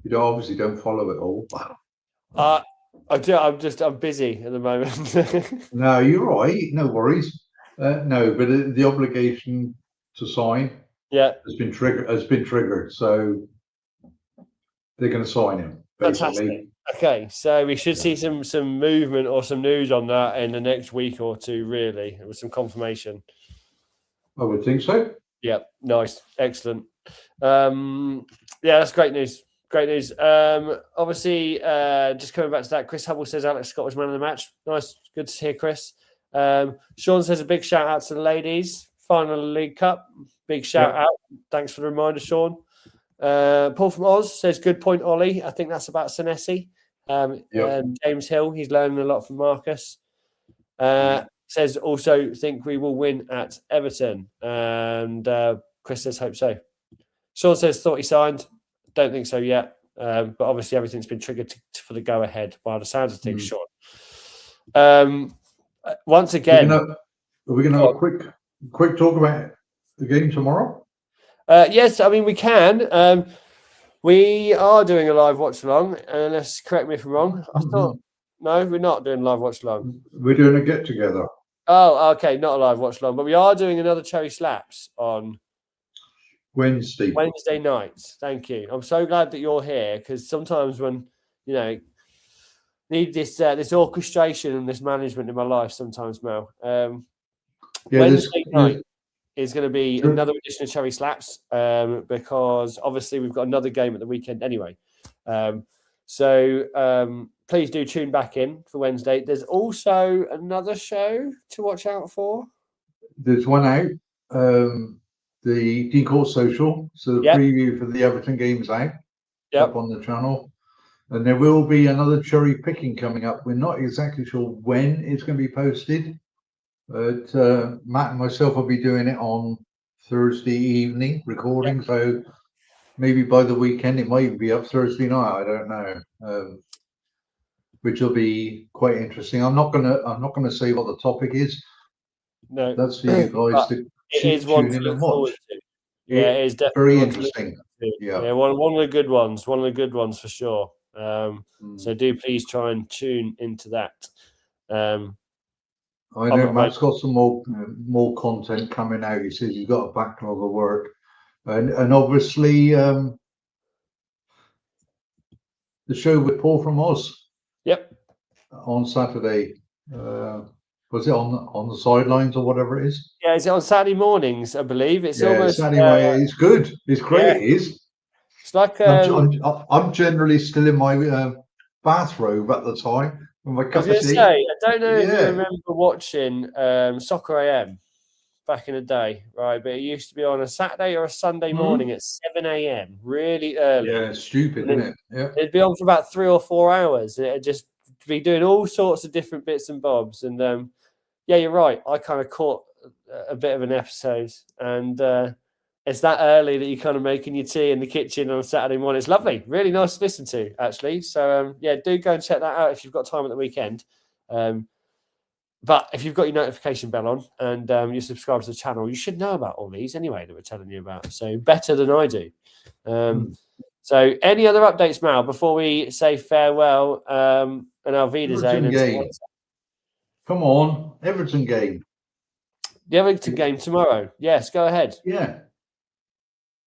You obviously don't follow it all. I do. I'm busy at the moment. No, you're right. No worries. No, but the obligation to sign has been triggered. So they're going to sign him, basically. Fantastic. Okay, so we should see some movement or some news on that in the next week or two, really, with some confirmation. I would think so. Yeah, nice. Excellent. That's great news. Great news. Obviously, just coming back to that, Chris Hubble says Alex Scott was man of the match. Nice. Good to hear, Chris. Sean says a big shout out to the ladies. Final League Cup. Big shout out. Thanks for the reminder, Sean. Paul from Oz says, good point, Ollie. I think that's about Senesi. And James Hill, he's learning a lot from Marcus. Says also think we will win at Everton. And Chris says, hope so. Sean says, thought he signed. Don't think so yet. But obviously everything's been triggered for the go ahead by the sounds of things, Sean. Once again, are we going to have a quick talk about the game tomorrow? Yes, I mean we can. We are doing a live watch along, unless correct me if I'm wrong. I thought no, we're not doing live watch along. We're doing a get together. Oh, okay, not a live watch along, but we are doing another Cherry Slaps on Wednesday nights. Thank you. I'm so glad that you're here, because sometimes when need this orchestration and this management in my life sometimes, Mel. Wednesday night is going to be another edition of Cherry Slaps, because obviously we've got another game at the weekend anyway. So please do tune back in for Wednesday. There's also another show to watch out for. There's one out, the Decourt Social, so the preview for the Everton game's out up on the channel. And there will be another cherry picking coming up. We're not exactly sure when it's going to be posted, but Matt and myself will be doing it on Thursday evening recording. So maybe by the weekend it might even be up Thursday night. I don't know, which will be quite interesting. I'm not gonna say what the topic is. No, that's for you guys to tune in and watch. Yeah, it is definitely very interesting. Yeah, one of the good ones. One of the good ones for sure. So do please try and tune into that. I know Matt's got some more content coming out. He says he's got a backlog of work, and obviously the show with Paul from Oz. On Saturday. Was it on the sidelines or whatever it is? Yeah, is it on Saturday mornings? I believe it's almost Saturday. It's good. It's great. It is. It's like I'm generally still in my bathrobe at the time with my cup of tea. I don't know if you remember watching Soccer AM back in the day, right? But it used to be on a Saturday or a Sunday morning at 7 a.m. really early. Yeah, stupid, isn't it? Yeah, it'd be on for about 3 or 4 hours. It'd just be doing all sorts of different bits and bobs. And you're right. I kind of caught a bit of an episode, and it's that early that you're kind of making your tea in the kitchen on a Saturday morning. It's lovely, really nice to listen to, actually. So do go and check that out if you've got time at the weekend. But if you've got your notification bell on and you're subscribed to the channel, you should know about all these anyway that we're telling you about. So better than I do. So any other updates, Mal, before we say farewell and our Wiedersehen? Come on, Everton game. The Everton game tomorrow. Yes, go ahead. Yeah.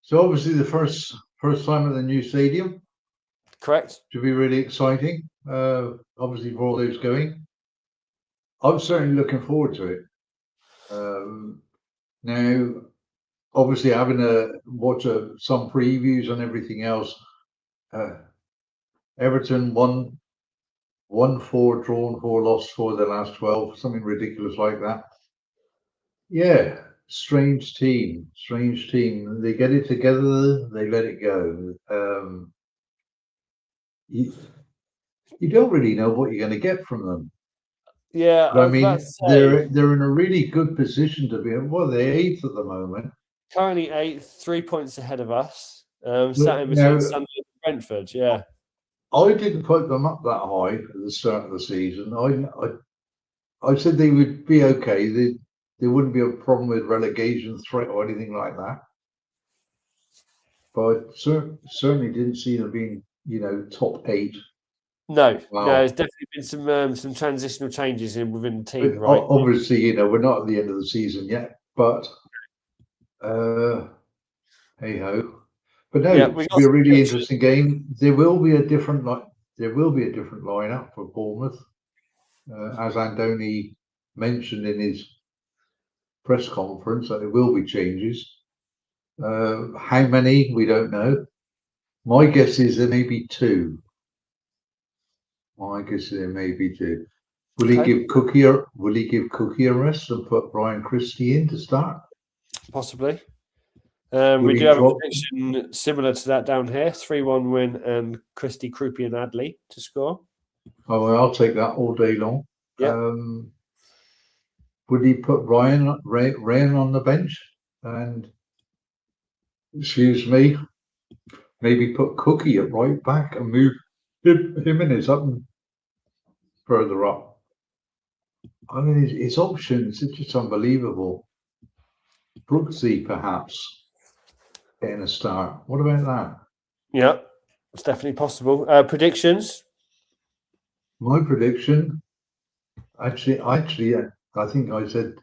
So obviously the first time at the new stadium. Correct. Should be really exciting. Obviously for all those going. I'm certainly looking forward to it. Now, obviously having to watch some previews and everything else. Everton won 4, drawn 4, lost 4 the last 12, something ridiculous like that. Yeah, strange team. They get it together, they let it go. You don't really know what you're going to get from them. Yeah, but I mean, they're in a really good position to be. Well, they're 8th at the moment. Currently 8th, 3 points ahead of us. Sat in between Sunderland and Brentford. Yeah. I didn't put them up that high at the start of the season. I said they would be okay. There wouldn't be a problem with relegation threat or anything like that. But I certainly didn't see them being, top 8. No, Wow. no, there's definitely been some transitional changes within the team, right? Obviously, we're not at the end of the season yet, but hey ho. But no, it'll be a really interesting game. There will be a different lineup for Bournemouth, as Andoni mentioned in his press conference, that there will be changes. How many, we don't know. My guess is there may be 2. Will he give Cookie a rest and put Brian Christie in to start? Possibly. We do have a prediction similar to that down here: 3-1 win and Christie, Kroupi, and Adley to score. Oh, well, I'll take that all day long. Yeah. Would he put Rayan on the bench and, maybe put Cookie at right back and move him and his up further up? I mean, his options are just unbelievable. Brooksy, perhaps, getting a start. What about that? Yeah, it's definitely possible. Predictions? My prediction, actually, I think I said,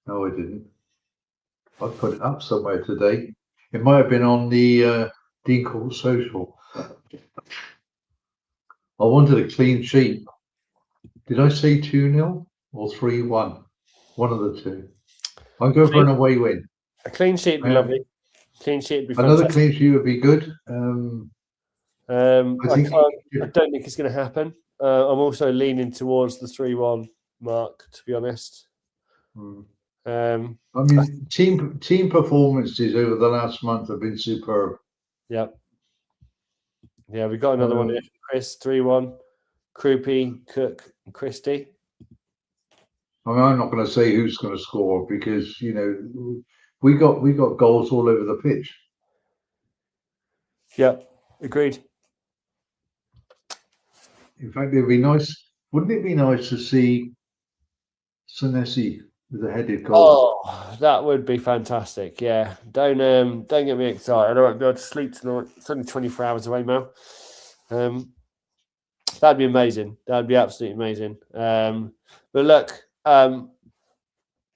no, I didn't. I put it up somewhere today. It might have been on the Dean Court Social. I wanted a clean sheet. Did I say 2-0 or 3-1? One of the two. I'll go for an away win. A clean sheet would be lovely. Clean sheet would be fantastic. Another clean sheet would be good. I don't think it's going to happen. I'm also leaning towards the 3-1 mark, to be honest. I mean, team performances over the last month have been superb. Yeah, we've got another one here. Chris, 3-1. Kroupi, Cook, and Christie. I mean, I'm not going to say who's going to score because we got goals all over the pitch. Yeah, agreed. In fact, it'd be nice. Wouldn't it be nice to see Senesi with a headed goal? Oh, that would be fantastic. Yeah, don't get me excited. I won't be able to sleep tonight. It's only 24 hours away, Mel. That'd be amazing. That'd be absolutely amazing. But look,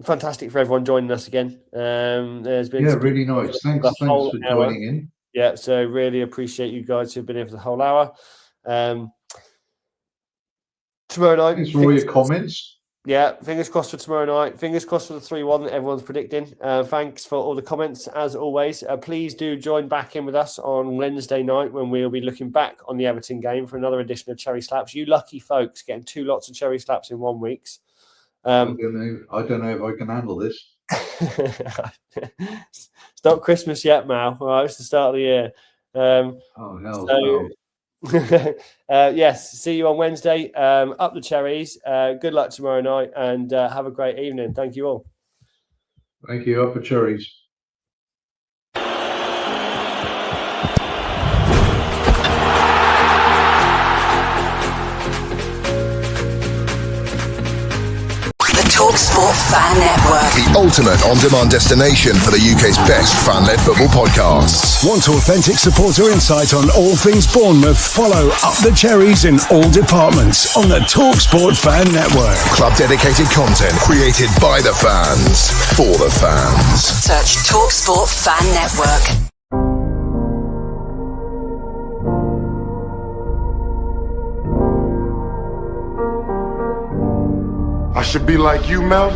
fantastic for everyone joining us again. There's been really nice. Thanks for joining in. Yeah, so really appreciate you guys who've been here for the whole hour. Tomorrow night. Thanks for all your comments. Yeah, fingers crossed for tomorrow night. Fingers crossed for the 3-1 that everyone's predicting. Thanks for all the comments, as always. Please do join back in with us on Wednesday night when we'll be looking back on the Everton game for another edition of Cherry Slaps. You lucky folks getting 2 lots of Cherry Slaps in 1 week. I don't know if I can handle this. It's not Christmas yet, Mal. All right, it's the start of the year. Oh, hell no. Yes, see you on Wednesday. Up the Cherries. Good luck tomorrow night and have a great evening. Thank you all. Thank you. Up the Cherries. TalkSport Fan Network. The ultimate on-demand destination for the UK's best fan-led football podcasts. Want authentic supporter insight on all things Bournemouth? Follow Up the Cherries in all departments on the TalkSport Fan Network. Club-dedicated content created by the fans, for the fans. Search TalkSport Fan Network. I should be like you, Mel.